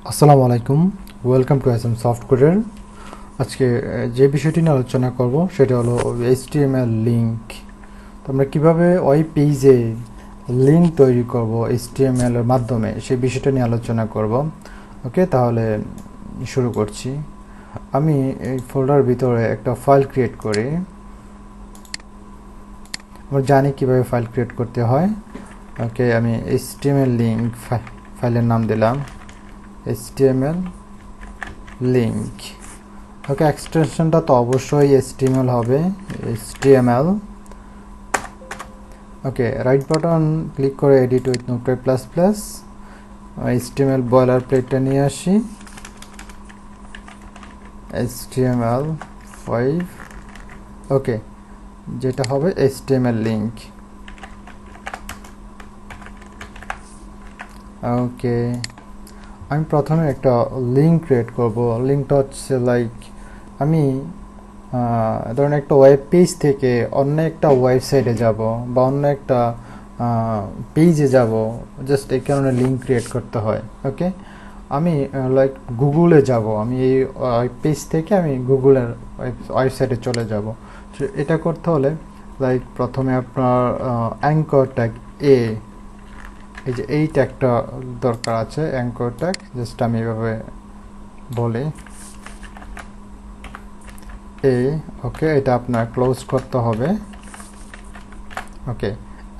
আসসালামু আলাইকুম, welcome to SM software. আজকে যে বিষয়টি নিয়ে আলোচনা করব সেটা হলো এইচটিএমএল লিঙ্ক। তো আমরা কীভাবে ওই পেজে লিঙ্ক তৈরি করব এইচটিএমএল এর মাধ্যমে সেই বিষয়টা নিয়ে আলোচনা করব। ওকে, তাহলে শুরু করছি। আমি এই ফোল্ডার ভিতরে একটা ফাইল ক্রিয়েট করি। আমরা জানি কীভাবে ফাইল ক্রিয়েট করতে হয়। ওকে, আমি এইচটিএমএল লিঙ্ক ফাইলের নাম দিলাম HTML লিঙ্ক। ওকে, এক্সটেনশনটা তো অবশ্যই HTML হবে, HTML। Okay, right button click করে edit with notepad plus plus, HTML boiler প্লেটটা নিয়ে আসি, HTML5। ওকে, যেটা হবে HTML লিঙ্ক। ওকে, আমি প্রথমে একটা লিঙ্ক ক্রিয়েট করব। লিঙ্কটা হচ্ছে লাইক আমি ধরুন একটা ওয়েব পেজ থেকে অন্য একটা ওয়েবসাইটে যাব বা অন্য একটা পেজে যাব, জাস্ট এই কারণে লিঙ্ক ক্রিয়েট করতে হয়। ওকে, আমি লাইক গুগলে যাব, আমি এই পেজ থেকে আমি গুগলের ওয়েবসাইটে চলে যাব। এটা করতে হলে লাইক প্রথমে আপনার অ্যাঙ্কর ট্যাগ এই যে এই ট্যাগটা দরকার আছে, অ্যাঙ্কর ট্যাগ। জাস্ট আমি এভাবে বলি ওকে, এটা আপনার ক্লোজ করতে হবে। ওকে,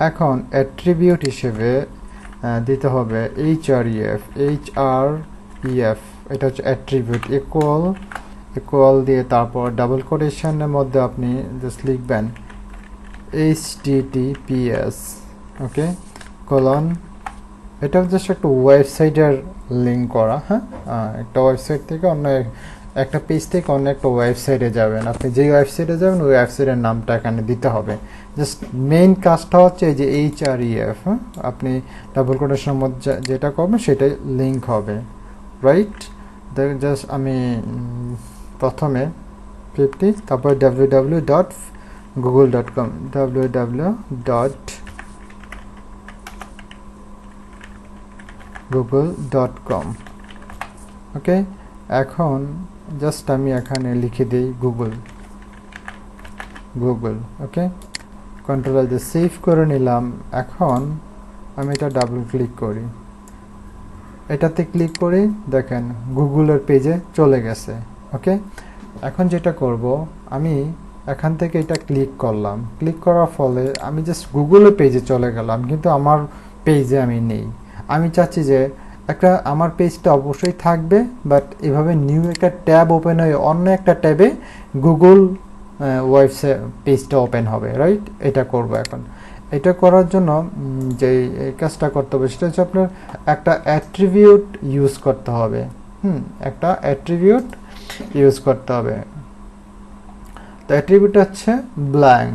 এখন অ্যাট্রিবিউট হিসেবে দিতে হবে HREF। এটা হচ্ছে অ্যাট্রিবিউট, ইকুয়াল দিয়ে তারপর ডাবল কোটেশনের মধ্যে আপনি জাস্ট লিখবেন HTTPS। ওকে, কলন। এটা জাস্ট একটা ওয়েবসাইটের লিঙ্ক করা। হ্যাঁ, একটা ওয়েবসাইট থেকে অন্য একটা পেজ থেকে অন্য একটা ওয়েবসাইটে যাবেন, আপনি যেই ওয়েবসাইটে যাবেন ওই ওয়েবসাইটের নামটা এখানে দিতে হবে। জাস্ট মেইন কাজটা হচ্ছে এই যে HREF। আপনি ডাবল কোটেশনের মধ্যে যেটা করবেন সেটাই লিঙ্ক হবে, রাইট? জাস্ট আমি প্রথমে 50, তারপর www.google.com, www.google.com। ওকে, এখন জাস্ট আমি এখানে লিখে দিই গুগল। ওকে, কন্ট্রোল দিয়ে সেভ করে নিলাম। এখন আমি এটা ডাবল ক্লিক করি, এটাতে ক্লিক করি, দেখেন গুগলের পেজে চলে গেছে। ওকে, এখন যেটা করব, আমি এখান থেকে এটা ক্লিক করলাম, ক্লিক করার ফলে আমি জাস্ট গুগলের পেজে চলে গেলাম, কিন্তু আমার পেজে আমি নেই। আমি চাচ্ছি যে একটা আমার পেজটা অবশ্যই থাকবে, বাট এভাবে নিউ একটা ট্যাব ওপেন হয়ে অন্য একটা ট্যাবে গুগল ওয়েবসাইট পেজটা ওপেন হবে, রাইট? এটা করব। এখন এটা করার জন্য যে কাজটা করতে হবে সেটা হচ্ছে আপনার একটা অ্যাট্রিবিউট ইউজ করতে হবে। একটা অ্যাট্রিবিউট ইউজ করতে হবে। তো অ্যাট্রিবিউট হচ্ছে ব্ল্যাঙ্ক,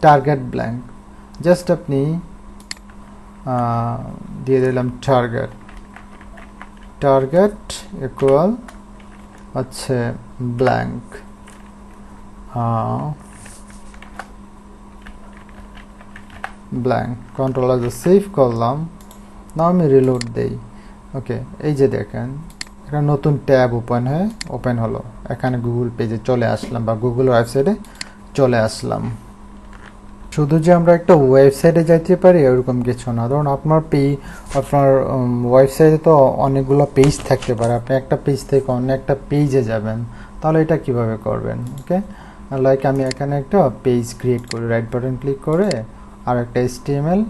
টার্গেট ব্ল্যাঙ্ক। জাস্ট আপনি দিয়ে দিলাম টার্গেট ইকুয়াল হচ্ছে ব্ল্যাঙ্ক। কন্ট্রোল সেভ করলাম। না, আমি রিলোড দেই। ওকে, এই যে দেখেন একটা নতুন ট্যাব ওপেন হলো, এখানে গুগল পেজে চলে আসলাম বা গুগল ওয়েবসাইটে চলে আসলাম। শুধু যে আমরা একটা ওয়েবসাইটে যাইতে পারি এরকম কিছু না। ধরুন আপনার ওয়েবসাইটে তো অনেকগুলো পেজ থাকতে পারে, আপনি একটা পেজ থেকে অন্য একটা পেজে যাবেন, তাহলে এটা কিভাবে করবেন? ওকে, লাইক আমি এখানে একটা পেজ ক্রিয়েট করি, রাইট বাটন ক্লিক করে আর একটা HTML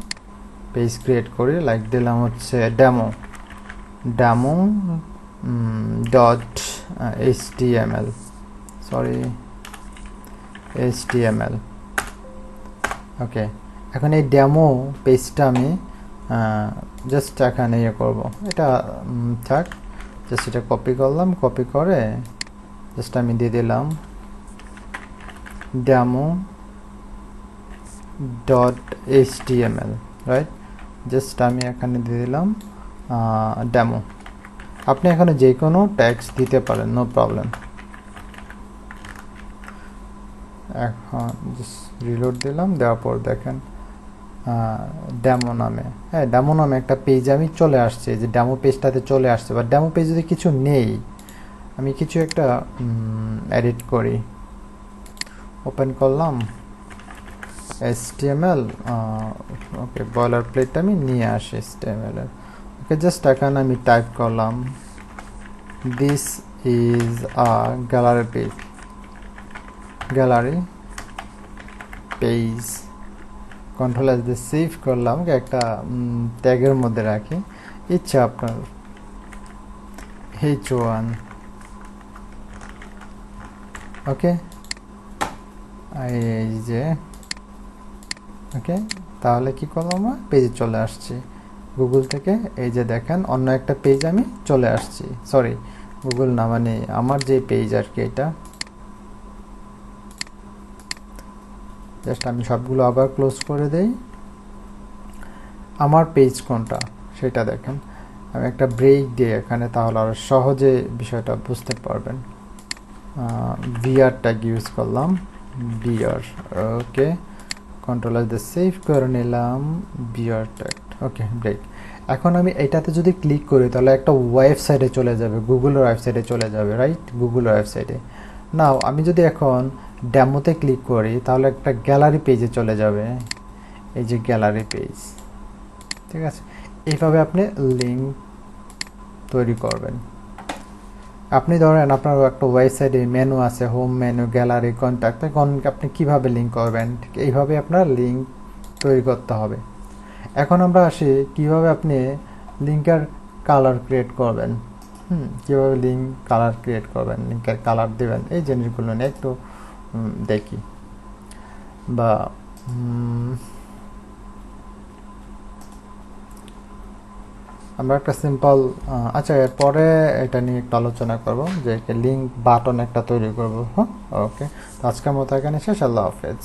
পেজ ক্রিয়েট করি, লাইক দিলাম হচ্ছে ডেমো ডট HTML। ওকে, এখন এই ডেমো পেজটা আমি জাস্ট এখানে করব, এটা থাক। জাস্ট এটা কপি করলাম, কপি করে জাস্ট আমি দিয়ে দিলাম demo dot HTML, right? Just আমি এখানে দিয়ে দিলাম ডেমো। আপনি এখানে যে কোনো ট্যাক্স দিতে পারেন, নো প্রবলেম। এখন জাস্ট রিলোড দিলাম, দেওয়ার পর দেখেন ডেমো নামে, হ্যাঁ ডেমো নামে একটা পেজ আমি চলে আসছে, যে ডেমো পেজটাতে চলে আসছে। বা ডেমো পেজ যদি কিছু নেই, আমি কিছু একটা এডিট করি, ওপেন করলাম HTML, ওকে বয়লার প্লেটটা আমি নিয়ে আসি HTML এর। ওকে জাস্ট এখানে আমি টাইপ করলাম this is a gallery page, gallery page, control S দিয়ে সেভ করলাম, একটা ট্যাগের মধ্যে রাখি, ইচ্ছা আপনার H1, ওকে এই যে ওকে। তাহলে কি করলাম, আমরা পেজে চলে আসছি গুগল থেকে। এই যে দেখেন অন্য একটা পেজ আমি চলে আসছি, সরি গুগল না, মানে আমার যে পেজ আর কি, এটা জাস্ট আমি সবগুলো আবার ক্লোজ করে দেই। আমার পেজ কোনটা সেটা দেখেন, আমি একটা ব্রেক দিই এখানে, তাহলে আরো সহজে বিষয়টা বুঝতে পারবেন। বিআর ট্যাগ ইউজ করলাম, বিআর, ওকে কন্ট্রোল এস দিয়ে সেভ করে নিলাম, বিআর ট্যাগ, ওকে ব্রেক। এখন আমি এটাতে যদি ক্লিক করি তাহলে একটা ওয়েবসাইটে চলে যাবে, গুগলের ওয়েবসাইটে চলে যাবে, রাইট, গুগলের ওয়েবসাইটে। নাও আমি যদি এখন ডেমোতে ক্লিক করি তাহলে একটা গ্যালারি পেজে চলে যাবে, এই যে গ্যালারি পেজ, ঠিক আছে। এইভাবে আপনি লিঙ্ক তৈরি করবেন। আপনি ধরেন আপনার একটা ওয়েবসাইটে মেনু আছে, হোম মেনু, গ্যালারি, কন্ট্যাক্ট, আপনি কিভাবে লিঙ্ক করবেন, ঠিক এইভাবে আপনার লিঙ্ক তৈরি করতে হবে। এখন আমরা আসি কিভাবে আপনি লিঙ্কের কালার ক্রিয়েট করবেন। কিভাবে লিঙ্ক কালার ক্রিয়েট করবেন, লিঙ্কের কালার দেবেন, এই জিনিসগুলো নিয়ে একটু দেখি। বা আমরা একটা সিম্পল, আচ্ছা এরপরে এটা নিয়ে একটু আলোচনা করব, যে লিঙ্ক বাটন একটা তৈরি করব। হ্যাঁ ওকে, তো আজকের মতো এখানে শেষ, আল্লাহ হাফেজ।